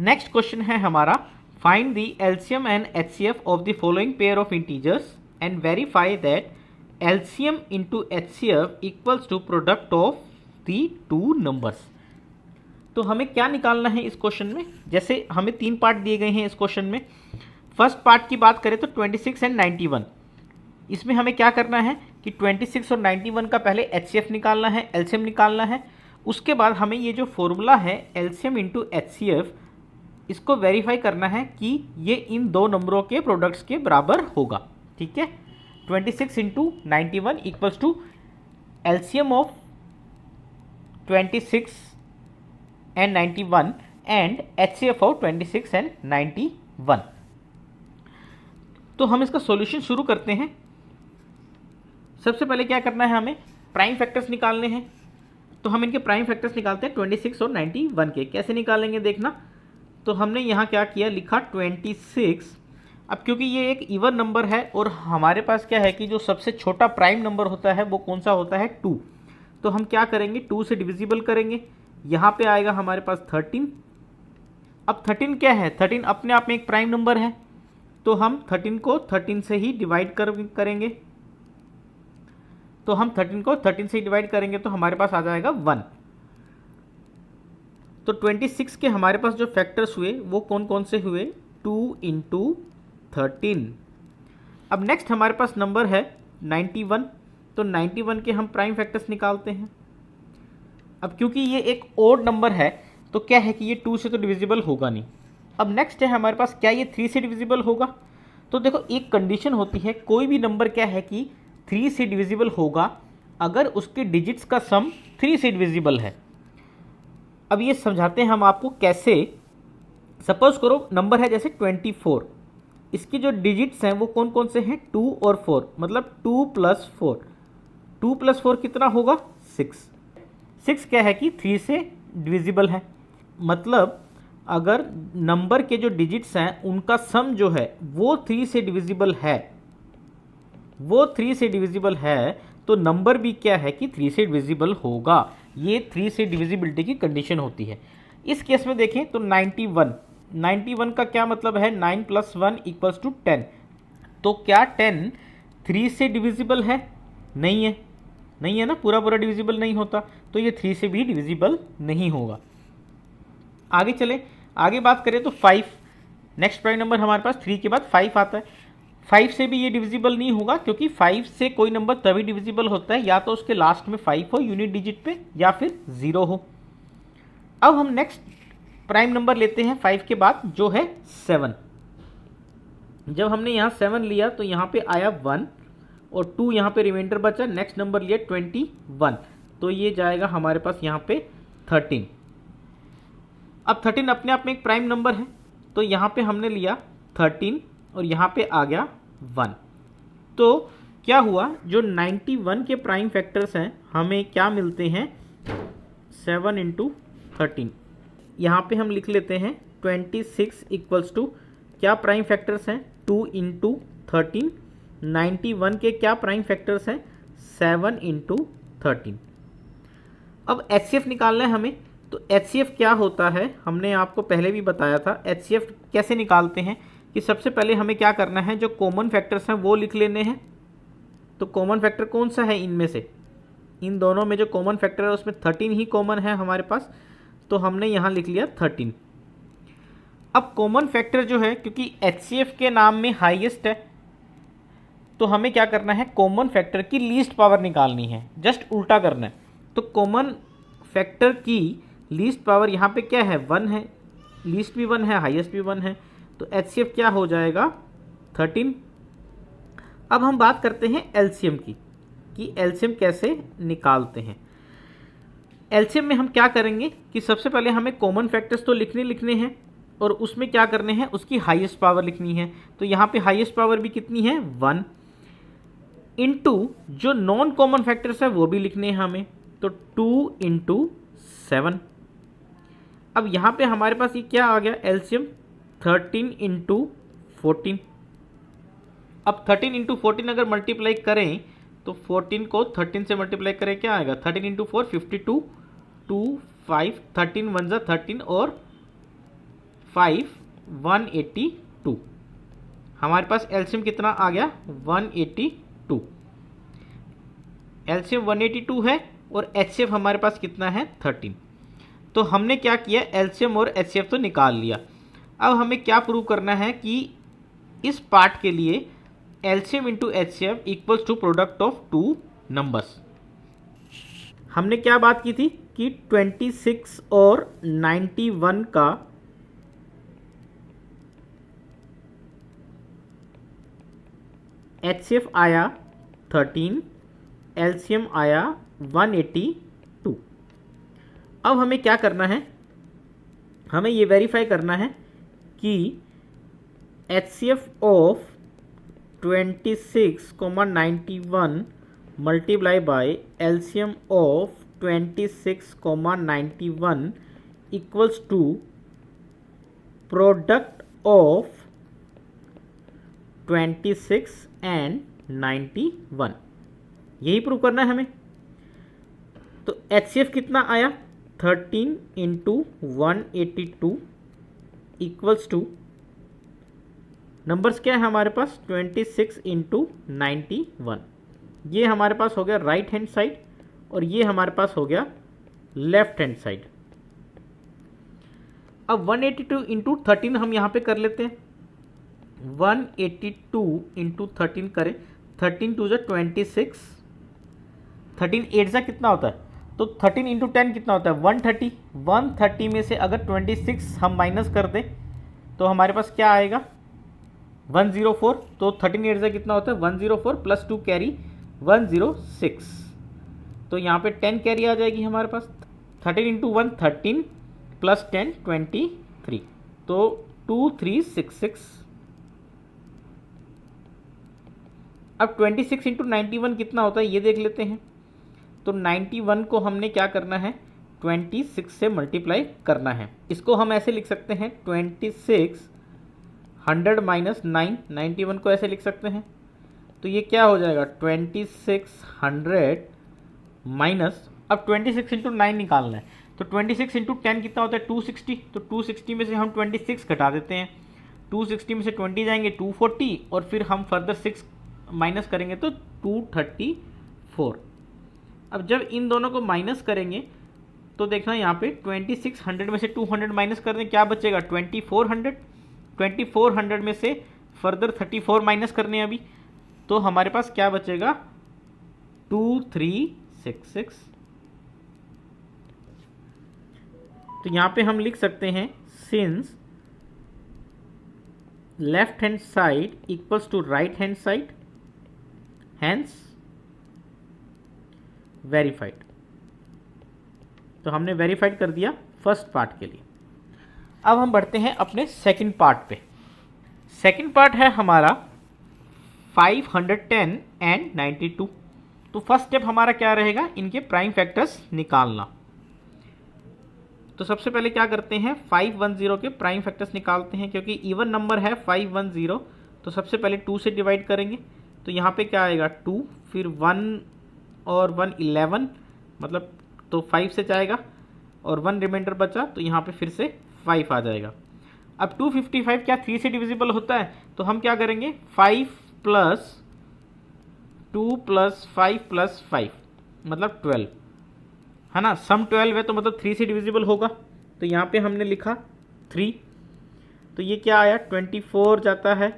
Next question है हमारा, find the LCM and HCF of the following pair of integers and verify that LCM into HCF equals to product of the two numbers. तो हमें क्या निकालना है इस question में, जैसे हमें 3 पार्ट दिए गए हैं इस क्वेश्चन में। फर्स्ट पार्ट की बात करें तो 26 एंड 91, इसमें हमें क्या करना है कि 26 और 91 का पहले एचसीएफ निकालना है, एलसीएम निकालना है। उसके बाद हमें ये जो फॉर्मूला है एलसीएम इंटू एचसीएफ, इसको वेरीफाई करना है कि ये इन दो नंबरों के प्रोडक्ट्स के बराबर होगा। ठीक है, 26 into 91 equals to LCM of 26 and 91 and HCF of 26 and 91। तो हम इसका सॉल्यूशन शुरू करते हैं। सबसे पहले क्या करना है, हमें प्राइम फैक्टर्स निकालने हैं। तो हम इनके प्राइम फैक्टर्स निकालते हैं 26 और 91 के। कैसे निकालेंगे देखना। तो हमने यहाँ क्या किया, लिखा 26। अब क्योंकि ये एक इवन नंबर है और हमारे पास क्या है कि जो सबसे छोटा प्राइम नंबर होता है वो कौन सा होता है, 2। तो हम क्या करेंगे, 2 से डिविजिबल करेंगे। यहाँ पे आएगा हमारे पास 13। अब 13 क्या है, 13 अपने आप में एक प्राइम नंबर है, तो हम 13 को 13 से ही डिवाइड करेंगे। तो हम 13 को 13 से ही डिवाइड करेंगे तो हमारे पास आ जाएगा 1। तो 26 के हमारे पास जो फैक्टर्स हुए वो कौन कौन से हुए, 2 इंटू 13। अब नेक्स्ट हमारे पास नंबर है 91। तो 91 के हम प्राइम फैक्टर्स निकालते हैं। अब क्योंकि ये एक ओड नंबर है तो क्या है कि ये 2 से तो डिविजिबल होगा नहीं। अब नेक्स्ट है हमारे पास, क्या ये 3 से डिविजिबल होगा। तो देखो एक कंडीशन होती है, कोई भी नंबर क्या है कि 3 से डिविजिबल होगा अगर उसके डिजिट्स का सम 3 से डिविजिबल है। अब ये समझाते हैं हम आपको कैसे। सपोज करो नंबर है जैसे 24, इसकी जो डिजिट्स हैं वो कौन कौन से हैं, 2 और 4, मतलब 2 + 4। 2 + 4 कितना होगा, 6। 6 क्या है कि 3 से डिविजिबल है। मतलब अगर नंबर के जो डिजिट्स हैं उनका सम जो है वो 3 से डिविजिबल है, वो 3 से डिविजिबल है, तो नंबर भी क्या है कि 3 से डिविजिबल होगा। ये 3 से डिविजिबिलिटी की कंडीशन होती है। इस केस में देखें तो 91 का क्या मतलब है, 9 + 1 = 10। तो क्या 10 3 से डिविजिबल है, नहीं है, नहीं है ना, पूरा डिविजिबल नहीं होता, तो ये 3 से भी डिविजिबल नहीं होगा। आगे चले, आगे बात करें तो 5, नेक्स्ट प्राइम नंबर हमारे पास 3 के बाद 5 आता है। 5 से भी ये डिविजिबल नहीं होगा, क्योंकि 5 से कोई नंबर तभी डिविजिबल होता है या तो उसके लास्ट में 5 हो यूनिट डिजिट पे, या फिर 0 हो। अब हम नेक्स्ट प्राइम नंबर लेते हैं 5 के बाद, जो है 7। जब हमने यहाँ 7 लिया तो यहाँ पे आया 1 और 2 यहाँ पे रिमाइंडर बचा, नेक्स्ट नंबर लिया 21, तो ये जाएगा हमारे पास यहाँ पे 13। अब 13 अपने आप में एक प्राइम नंबर है, तो यहाँ पे हमने लिया 13 और यहाँ पे आ गया 1। तो क्या हुआ, जो 91 के प्राइम फैक्टर्स हैं हमें क्या मिलते हैं, 7 × 13। यहाँ पे हम लिख लेते हैं 26 इक्वल्स टू क्या प्राइम फैक्टर्स हैं, 2 × 13। 91 के क्या प्राइम फैक्टर्स हैं, 7 × 13। अब एचसीएफ निकालना है हमें। तो एचसीएफ क्या होता है, हमने आपको पहले भी बताया था। एचसीएफ कैसे निकालते हैं कि सबसे पहले हमें क्या करना है, जो कॉमन फैक्टर्स हैं वो लिख लेने हैं। तो कॉमन फैक्टर कौन सा है इनमें से, इन दोनों में जो कॉमन फैक्टर है उसमें 13 ही कॉमन है हमारे पास, तो हमने यहाँ लिख लिया 13। अब कॉमन फैक्टर जो है, क्योंकि एचसीएफ के नाम में हाईएस्ट है, तो हमें क्या करना है, कॉमन फैक्टर की लीस्ट पावर निकालनी है, जस्ट उल्टा करना है। तो कॉमन फैक्टर की लीस्ट पावर यहाँ पे क्या है, 1 है, लीस्ट भी 1 है, हाईएस्ट भी 1 है, तो एचसीएफ क्या हो जाएगा, 13। अब हम बात करते हैं एलसीएम की, कि एलसीएम कैसे निकालते हैं। एलसीएम में हम क्या करेंगे कि सबसे पहले हमें कॉमन फैक्टर्स तो लिखने हैं और उसमें क्या करने हैं, उसकी हाईएस्ट पावर लिखनी है। तो यहाँ पे हाईएस्ट पावर भी कितनी है, 1, इंटू जो नॉन कॉमन फैक्टर्स है वो भी लिखने हैं हमें, तो 2 × 7। अब यहाँ पे हमारे पास ये क्या आ गया, एलसीएम 13 × 14। अब 13 × 14 अगर मल्टीप्लाई करें तो 14 को 13 से मल्टीप्लाई करें, क्या आएगा, 13 × 4 52, 2 5, 13 × 1 = 13 और 5 182। हमारे पास एलसीएम कितना आ गया 182। एलसीएम 182 है और एचसीएफ हमारे पास कितना है 13। तो हमने क्या किया, एलसीएम और एचसीएफ तो निकाल लिया। अब हमें क्या प्रूव करना है कि इस पार्ट के लिए LCM into HCF equals to product of two numbers. हमने क्या बात की थी कि 26 और 91 का एचसीएफ आया 13, एलसीएम आया 182। अब हमें क्या करना है, हमें ये वेरीफाई करना है कि HCF of 26,91 multiply by LCM of 26,91 equals to product of 26 and 91। यही प्रूव करना है हमें। तो एचसीएफ कितना आया 13 इंटू 182 इक्वल्स टू, नंबर्स क्या है हमारे पास 26 इंटू 91। ये हमारे पास हो गया राइट हैंड साइड और ये हमारे पास हो गया लेफ्ट हैंड साइड। अब 182 इंटू 13 हम यहाँ पे कर लेते हैं। 182 इंटू 13 करें, 13 टू 26, 13 8 जा कितना होता है, तो 13 इंटू 10 कितना होता है 130। 130 में से अगर 26 हम माइनस कर दें तो हमारे पास क्या आएगा 104। तो 13 8 जा कितना होता है 104 प्लस 2 कैरी 106। तो यहाँ पे 10 कैरी आ जाएगी हमारे पास। 13 इंटू 1 13 प्लस 10 23, तो 2366। अब 26 इंटू 91 कितना होता है ये देख लेते हैं। तो 91 को हमने क्या करना है 26 से मल्टीप्लाई करना है। इसको हम ऐसे लिख सकते हैं 26 100 माइनस 9, 91 को ऐसे लिख सकते हैं। तो ये क्या हो जाएगा 2600 माइनस, अब 26 इंटू 9 निकालना है। तो 26 इंटू 10 कितना होता है 260। तो 260 में से हम 26 घटा देते हैं, 260 में से 20 जाएंगे 240 और फिर हम फर्दर 6 माइनस करेंगे तो 234। अब जब इन दोनों को माइनस करेंगे तो देखना यहाँ पे 2600 में से 200 माइनस कर दें, क्या बचेगा 2400। 2400 में से फर्दर 34 माइनस करने अभी, तो हमारे पास क्या बचेगा 2366। तो यहाँ पे हम लिख सकते हैं since left hand side equals to right hand side, hence verified. तो हमने वेरीफाइड कर दिया फर्स्ट पार्ट के लिए। अब हम बढ़ते हैं अपने सेकंड पार्ट पे। सेकंड पार्ट है हमारा 510 एंड 92। तो फर्स्ट स्टेप हमारा क्या रहेगा, इनके प्राइम फैक्टर्स निकालना। तो सबसे पहले क्या करते हैं 510 के प्राइम फैक्टर्स निकालते हैं, क्योंकि इवन नंबर है 510। तो सबसे पहले 2 से डिवाइड करेंगे तो यहाँ पे क्या आएगा 2, फिर 1 और 1 11, मतलब तो 5 से जाएगा और 1 रिमाइंडर बचा, तो यहाँ पे फिर से 5 आ जाएगा। अब 255 क्या 3 से डिविजिबल होता है, तो हम क्या करेंगे 5 प्लस 2 प्लस 5 प्लस 5 मतलब 12 है ना। सम 12 है तो मतलब 3 से डिविजिबल होगा। तो यहाँ पे हमने लिखा 3, तो ये क्या आया 24 जाता है,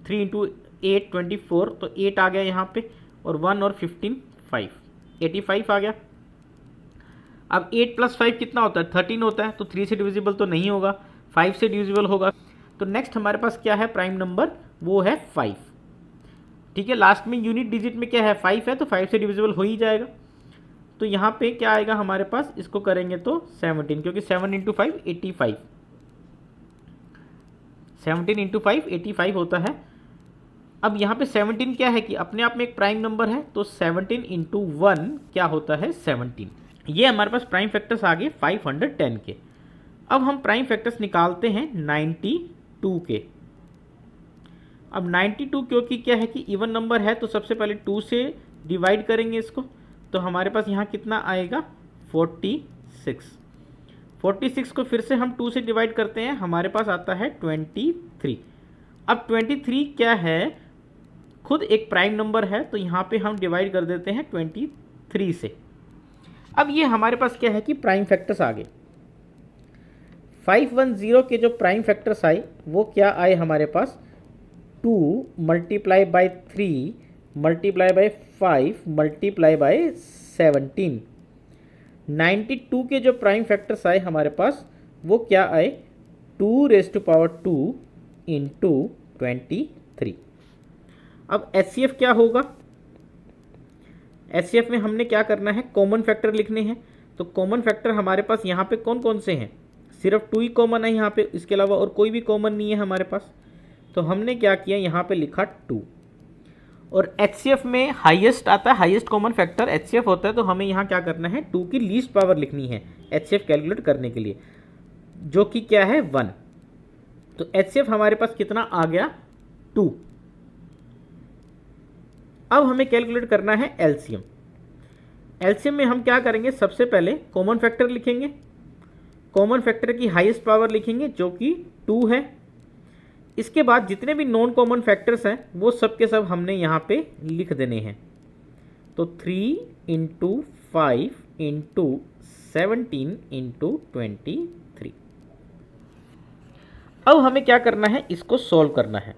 3 इंटू 8 24, तो 8 आ गया यहाँ पे, और 1 और 15 5, 85 आ गया। अब 8 प्लस 5 कितना होता है 13 होता है, तो 3 से डिविजिबल तो नहीं होगा, 5 से डिविजिबल होगा। तो नेक्स्ट हमारे पास क्या है प्राइम नंबर, वो है 5। ठीक है, लास्ट में यूनिट डिजिट में क्या है 5 है, तो 5 से डिविजिबल हो ही जाएगा। तो यहाँ पे क्या आएगा हमारे पास, इसको करेंगे तो 17, क्योंकि 7 इंटू 5 85, 17 इंटू 5 85 होता है। अब यहाँ पे 17 क्या है कि अपने आप में एक प्राइम नंबर है, तो 17 इंटू 1 क्या होता है 17। ये हमारे पास प्राइम फैक्टर्स आ गए 510 के। अब हम प्राइम फैक्टर्स निकालते हैं 92 के। अब 92 क्योंकि क्या है कि इवन नंबर है, तो सबसे पहले 2 से डिवाइड करेंगे इसको, तो हमारे पास यहाँ कितना आएगा 46। 46 को फिर से हम 2 से डिवाइड करते हैं, हमारे पास आता है 23। अब 23 क्या है, खुद एक प्राइम नंबर है, तो यहाँ पे हम डिवाइड कर देते हैं 23 से। अब ये हमारे पास क्या है कि प्राइम फैक्टर्स आ गए। 510 के जो प्राइम फैक्टर्स आए वो क्या आए हमारे पास, 2 multiply by 3 multiply by 5 multiply by 17। 92 के जो प्राइम फैक्टर्स आए हमारे पास वो क्या आए, 2⁻² इंटू 23। अब HCF क्या होगा, HCF में हमने क्या करना है, कॉमन फैक्टर लिखने हैं। तो कॉमन फैक्टर हमारे पास यहाँ पे कौन कौन से हैं, सिर्फ 2 ही कॉमन है यहाँ पे, इसके अलावा और कोई भी कॉमन नहीं है हमारे पास। तो हमने क्या किया, यहाँ पे लिखा 2। और HCF में हाईएस्ट आता है, हाईएस्ट कॉमन फैक्टर HCF होता है, तो हमें यहाँ क्या करना है, 2 की लीस्ट पावर लिखनी है HCF कैलकुलेट करने के लिए, जो कि क्या है 1। तो HCF हमारे पास कितना आ गया, 2। अब हमें कैलकुलेट करना है LCM। LCM में हम क्या करेंगे, सबसे पहले कॉमन फैक्टर लिखेंगे, कॉमन फैक्टर की हाईएस्ट पावर लिखेंगे जो कि 2 है। इसके बाद जितने भी नॉन कॉमन फैक्टर्स हैं वो सब के सब हमने यहाँ पे लिख देने हैं। तो 3 इंटू 5 इंटू 17 इंटू 23। अब हमें क्या करना है, इसको सॉल्व करना है।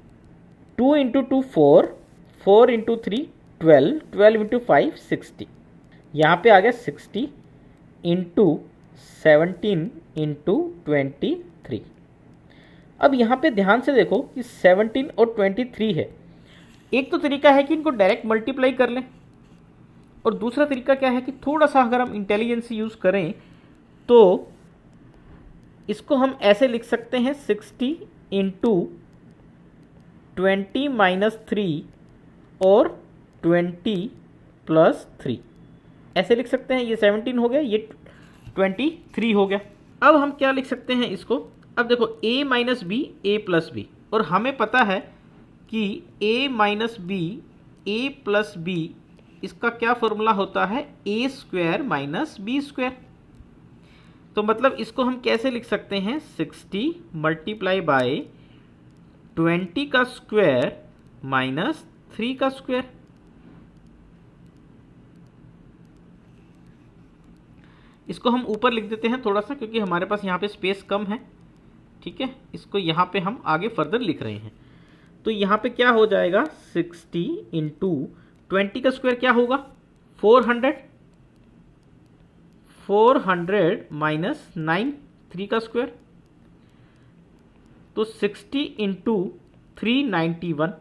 2 इंटू 2 4, 4 इंटू 3 12, 12 इंटू 5 60। यहाँ पे आ गया 60 इंटू 17 इंटू 23। अब यहाँ पे ध्यान से देखो कि 17 और 23 है। एक तो तरीका है कि इनको डायरेक्ट मल्टीप्लाई कर लें, और दूसरा तरीका क्या है कि थोड़ा सा अगर हम इंटेलिजेंस यूज़ करें तो इसको हम ऐसे लिख सकते हैं, 60 इंटू 20 माइनस 3 और 20 प्लस 3, ऐसे लिख सकते हैं। ये 17 हो गया, ये 23 हो गया। अब हम क्या लिख सकते हैं इसको, अब देखो a minus B A plus B, और हमें पता है कि a minus B A plus B, इसका क्या फॉर्मूला होता है, a square minus B square. तो मतलब इसको हम कैसे लिख सकते हैं, 60 मल्टीप्लाई बाय 20 का स्क्वायर माइनस 3 का स्क्वायर। इसको हम ऊपर लिख देते हैं थोड़ा सा, क्योंकि हमारे पास यहाँ पे स्पेस कम है, ठीक है। इसको यहाँ पे हम आगे फर्दर लिख रहे हैं। तो यहाँ पे क्या हो जाएगा, 60 इंटू 20 का स्क्वायर क्या होगा, 400, 400 माइनस 9 3 का स्क्वायर, तो 60 इंटू 391।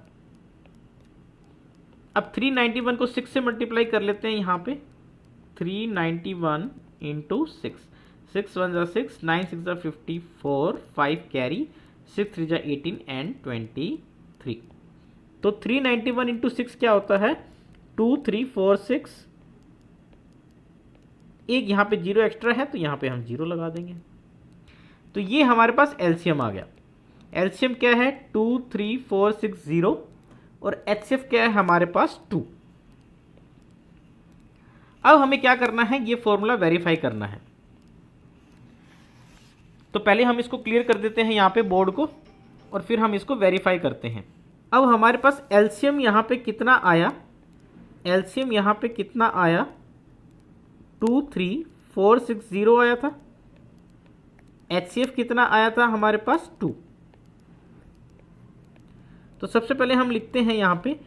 अब 391 को 6 से मल्टीप्लाई कर लेते हैं यहाँ पे, 391 इंटू 6, 6 1 जा 6, 9 6 जा 54, 5 कैरी, 6 3 जा 18 एंड 23। तो 391 इंटू 6 क्या होता है, 2346। एक यहाँ पे जीरो एक्स्ट्रा है तो यहाँ पे हम जीरो लगा देंगे। तो ये हमारे पास एलसीएम आ गया। एलसीएम क्या है, 23460, और एचसीएफ क्या है हमारे पास 2। अब हमें क्या करना है, ये फॉर्मूला वेरीफाई करना है। तो पहले हम इसको क्लियर कर देते हैं यहाँ पे बोर्ड को, और फिर हम इसको वेरीफाई करते हैं। अब हमारे पास एलसीएम यहाँ पे कितना आया, एलसीएम यहाँ पे कितना आया, 23460 आया था। एचसीएफ कितना आया था हमारे पास, 2। तो सबसे पहले हम लिखते हैं यहाँ पे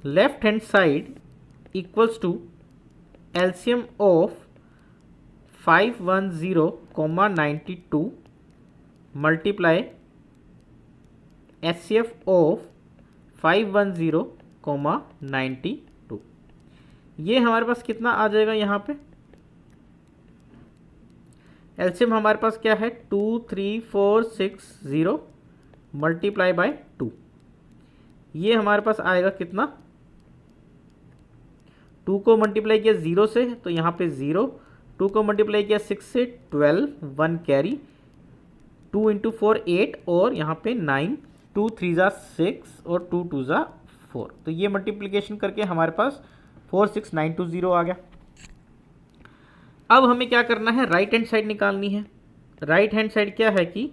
left hand side equals to LCM of 510,92 multiply HCF of 510,92। ये हमारे पास कितना आ जाएगा, यहाँ पे एलसीएम हमारे पास क्या है, 23460 मल्टीप्लाई बाय 2। ये हमारे पास आएगा कितना, 2 को मल्टीप्लाई किया 0 से तो यहाँ पे 0, 2 को मल्टीप्लाई किया 6 से 12, 1 कैरी, 2 इंटू 4 8, और यहाँ पे 9, 2 3 जा 6 और 2 2 जा 4। तो ये मल्टीप्लिकेशन करके हमारे पास 46920 आ गया। अब हमें क्या करना है, राइट हैंड साइड निकालनी है। राइट हैंड साइड क्या है कि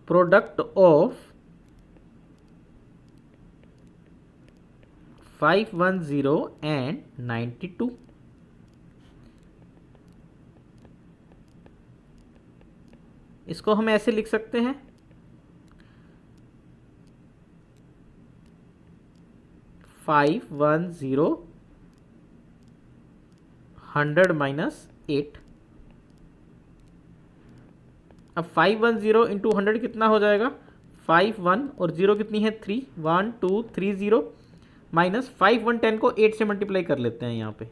प्रोडक्ट ऑफ 510 एंड 92। इसको हम ऐसे लिख सकते हैं 510 100 माइनस 8। अब 510 इंटू 100 कितना हो जाएगा, 51 और 0 कितनी है 3, 1 2 3 0 माइनस 5 110 को 8 से मल्टीप्लाई कर लेते हैं यहाँ पे।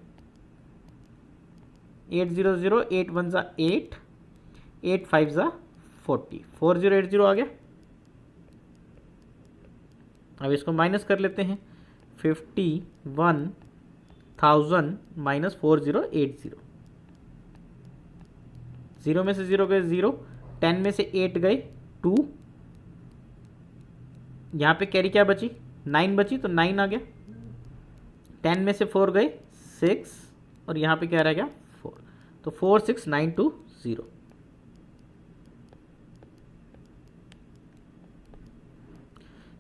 8 0 0 8 1 ज़ा 8 8 5 ज़ा 40 4080 आ गया। अब इसको माइनस कर लेते हैं 51,000 माइनस 4080। 0 में से 0 गए 0, 10 में से 8 गए 2, यहाँ पे कैरी क्या बची 9 बची तो 9 आ गया। 10 में से 4 गए 6 और यहाँ पे क्या रह गया 4, तो 46920।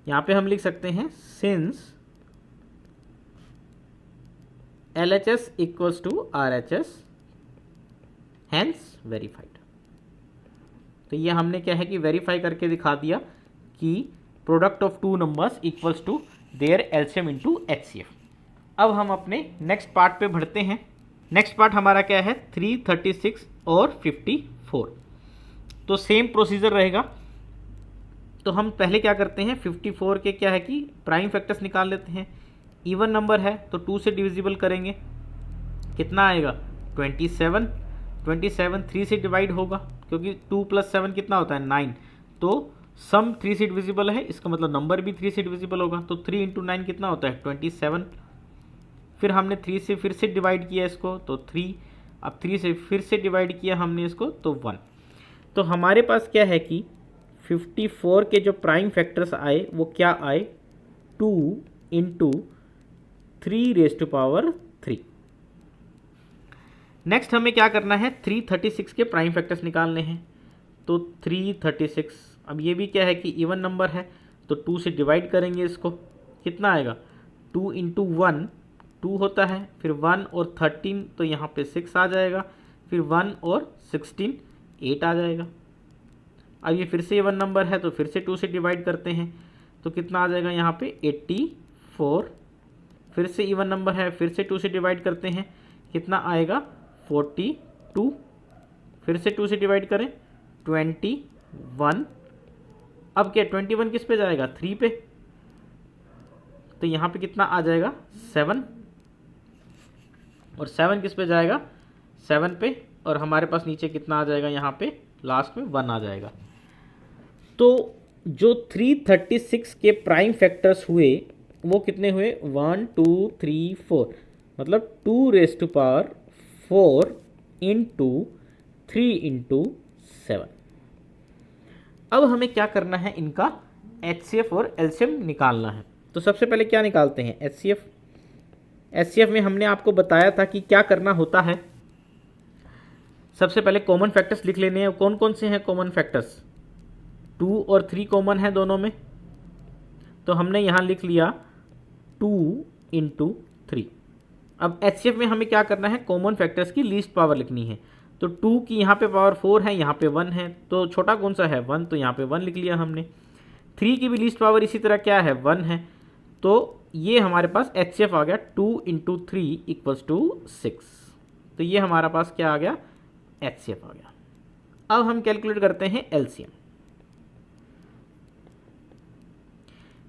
यहाँ पे हम लिख सकते हैं since LHS equals to RHS hence verified. तो ये हमने क्या है कि वेरीफाई करके दिखा दिया कि product of two numbers equals to their LCM into HCF। अब हम अपने नेक्स्ट पार्ट पे बढ़ते हैं। नेक्स्ट पार्ट हमारा क्या है 336 और 54। तो सेम प्रोसीजर रहेगा। तो हम पहले क्या करते हैं 54 के क्या है कि प्राइम फैक्टर्स निकाल लेते हैं। इवन नंबर है तो 2 से डिविजिबल करेंगे, कितना आएगा 27। 27 3 से डिवाइड होगा क्योंकि 2 + 7 कितना होता है 9, तो सम 3 से डिविजिबल है, इसका मतलब नंबर भी 3 से डिविजिबल होगा। तो 3 × 9 कितना होता है 27। फिर हमने 3 से फिर से डिवाइड किया इसको तो 3, अब 3 से फिर से डिवाइड किया हमने इसको तो 1। तो हमारे पास क्या है कि 54 के जो प्राइम फैक्टर्स आए वो क्या आए 2 × 3⁻3। नेक्स्ट हमें क्या करना है 336 के प्राइम फैक्टर्स निकालने हैं। तो 336, अब ये भी क्या है कि इवन नंबर है तो 2 से डिवाइड करेंगे इसको, कितना आएगा 2 × 1 2 होता है, फिर 1 और 13 तो यहाँ पे 6 आ जाएगा, फिर 1 और 16 8 आ जाएगा। अब ये फिर से इवन नंबर है तो फिर से 2 से डिवाइड करते हैं तो कितना आ जाएगा यहाँ पे 84। फिर से इवन नंबर है फिर से 2 से डिवाइड करते हैं, कितना आएगा 42। फिर से 2 से डिवाइड करें 21। अब क्या 21 किस पे जाएगा 3 पे, तो यहाँ पे कितना आ जाएगा 7, और 7 किस पे जाएगा 7 पे, और हमारे पास नीचे कितना आ जाएगा यहाँ पे लास्ट में 1 आ जाएगा। तो जो 336 के प्राइम फैक्टर्स हुए वो कितने हुए 1 2 3 4, मतलब 2⁴ × 3 × 7। अब हमें क्या करना है इनका HCF और LCM निकालना है। तो सबसे पहले क्या निकालते हैं HCF। HCF में हमने आपको बताया था कि क्या करना होता है। सबसे पहले कॉमन फैक्टर्स लिख लेने हैं। कौन कौन से हैं कॉमन फैक्टर्स, 2 और 3 कॉमन है दोनों में, तो हमने यहाँ लिख लिया 2 × 3। अब HCF में हमें क्या करना है कॉमन फैक्टर्स की लीस्ट पावर लिखनी है। तो 2 की यहाँ पे पावर 4 है, यहाँ पे 1 है, तो छोटा कौन सा है 1, तो यहाँ पे 1 लिख लिया हमने। 3 की भी लीस्ट पावर इसी तरह क्या है 1 है, तो ये हमारे पास HCF आ गया 2 × 3 = 6। तो ये हमारा पास क्या आ गया HCF आ गया। अब हम कैलकुलेट करते हैं LCM।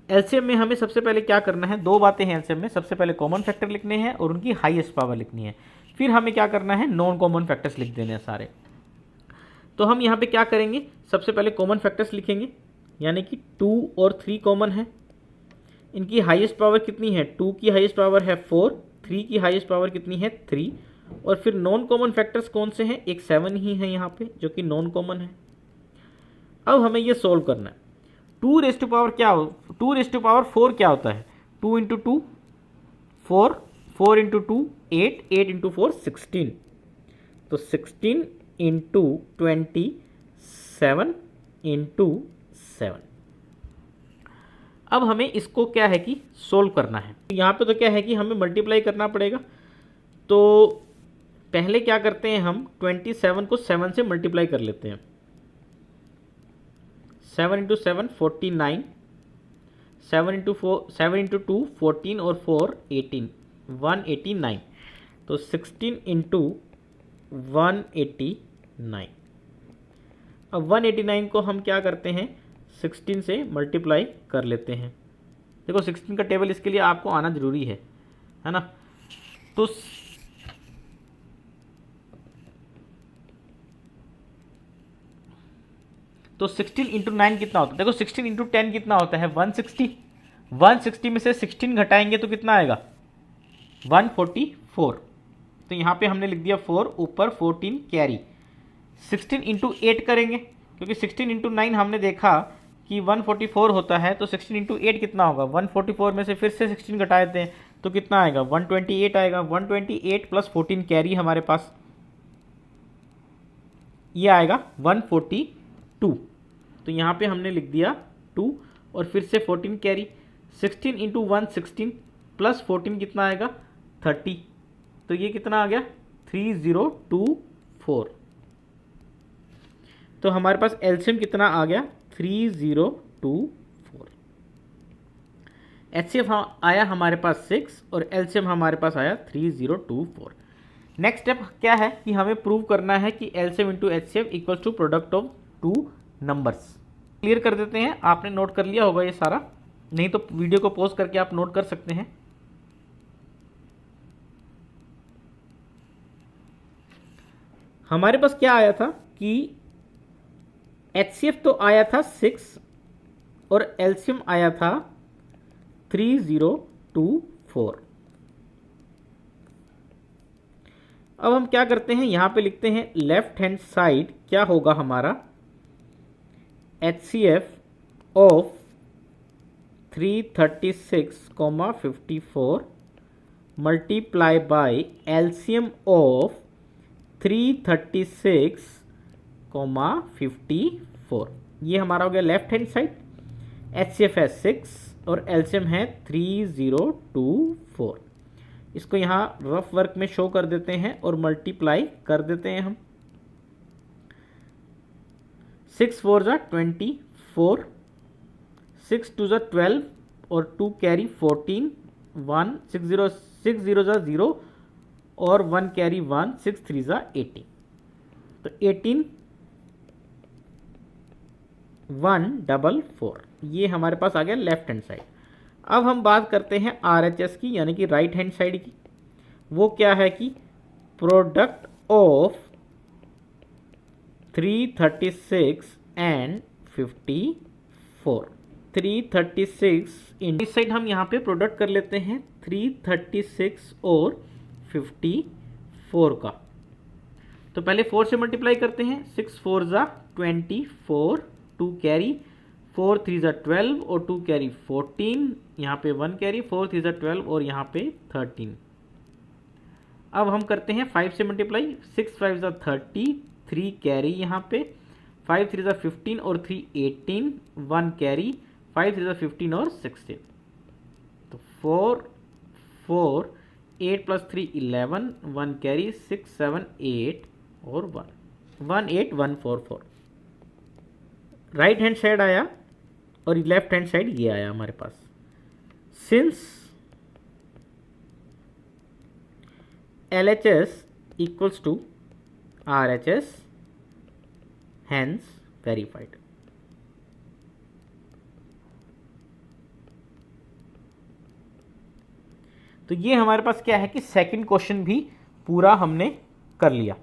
LCM में हमें सबसे पहले क्या करना है, दो बातें हैं LCM में। सबसे पहले कॉमन फैक्टर लिखने हैं और उनकी हाईएस्ट पावर लिखनी है। फिर हमें क्या करना है नॉन कॉमन फैक्टर्स लिख देने हैं सारे। तो हम यहाँ पे क्या करेंगे, सबसे पहले कॉमन फैक्टर्स लिखेंगे, यानी कि 2 और 3 कॉमन है। इनकी हाईएस्ट पावर कितनी है, 2 की हाईएस्ट पावर है 4, 3 की हाईएस्ट पावर कितनी है 3, और फिर नॉन कॉमन फैक्टर्स कौन से हैं, एक 7 ही है यहाँ पे जो कि नॉन कॉमन है। अब हमें ये सोल्व करना है। 2⁻4 क्या हो, 2⁻4 क्या होता है 2 × 2 4, 4 × 2 8, 8 × 4 16, तो 16 इंटू 27 इंटू 7। अब हमें इसको क्या है कि सोल्व करना है। यहाँ पे तो क्या है कि हमें मल्टीप्लाई करना पड़ेगा। तो पहले क्या करते हैं, हम 27 को 7 से मल्टीप्लाई कर लेते हैं। 7 इंटू 7 49, 7 इंटू 2 14 और 4 18, 189। तो 16 इंटू 189। अब 189 को हम क्या करते हैं, 16 से मल्टीप्लाई कर लेते हैं। देखो 16 का टेबल इसके लिए आपको आना जरूरी है ना। तो 16 इंटू 9 कितना होता है, देखो 16 इंटू 10 कितना होता है 160। 160 में से 16 घटाएंगे तो कितना आएगा 144। तो यहाँ पे हमने लिख दिया 4, ऊपर 14 कैरी। 16 इंटू 8 करेंगे, क्योंकि 16 इंटू 9 हमने देखा कि 144 होता है। तो 16 इंटू 8 कितना होगा, 144 में से फिर से 16 घटा देते हैं तो कितना आएगा 128 आएगा। 128 प्लस 14 कैरी हमारे पास, ये आएगा 142। तो यहाँ पे हमने लिख दिया 2 और फिर से 14 कैरी। 16 इंटू 1 16 प्लस 14 कितना आएगा 30। तो ये कितना आ गया 3024। तो हमारे पास एलसीएम कितना आ गया 3024। एचसीएफ आया हमारे पास 6 और एलसीएम हमारे पास आया 3024। नेक्स्ट स्टेप क्या है कि हमें प्रूव करना है कि LCM into HCF equal to product of two numbers. Clear कर देते हैं, आपने नोट कर लिया होगा ये सारा, नहीं तो वीडियो को पॉज करके आप नोट कर सकते हैं। हमारे पास क्या आया था कि एचसीएफ तो आया था 6 और एलसीएम आया था 3024। अब हम क्या करते हैं, यहां पे लिखते हैं लेफ्ट हैंड साइड क्या होगा हमारा, HCF of 336,54 multiply by LCM of 336,54। ये हमारा हो गया लेफ्ट हैंड साइड। HCF है 6 और LCM है 3024। इसको यहाँ रफ वर्क में शो कर देते हैं और मल्टीप्लाई कर देते हैं हम। 6 4 जा 24, 6 2 जा 12 और 2 कैरी 14, 1 6 0 जा 0 और 1 कैरी 1, 6 3 जा 18। तो 18 144। ये हमारे पास आ गया लेफ्ट हैंड साइड। अब हम बात करते हैं RHS की, यानी कि राइट हैंड साइड की। वो क्या है कि प्रोडक्ट ऑफ 336 एंड 54। 336 इस साइड हम यहाँ पे प्रोडक्ट कर लेते हैं 336 और 54 का। तो पहले 4 से मल्टीप्लाई करते हैं। 6 4 जा 24, 2 कैरी 4 3 जा 12 और 2 कैरी 14, यहाँ पे 1 कैरी 4 3 जा 12 और यहाँ पे 13। अब हम करते हैं 5 से मल्टीप्लाई। 6 5 जा 30, 3 कैरी यहाँ पे 5 3 जा 15 और 3 18, 1 कैरी 5 3 जा 15 और 16। तो 4 4 8 प्लस 3 11, 1 कैरी 6 7 8 और 1 1 8 144। राइट हैंड साइड आया और लेफ्ट हैंड साइड ये आया हमारे पास। Since LHS equals to RHS, hence verified. तो ये हमारे पास क्या है कि सेकंड क्वेश्चन भी पूरा हमने कर लिया।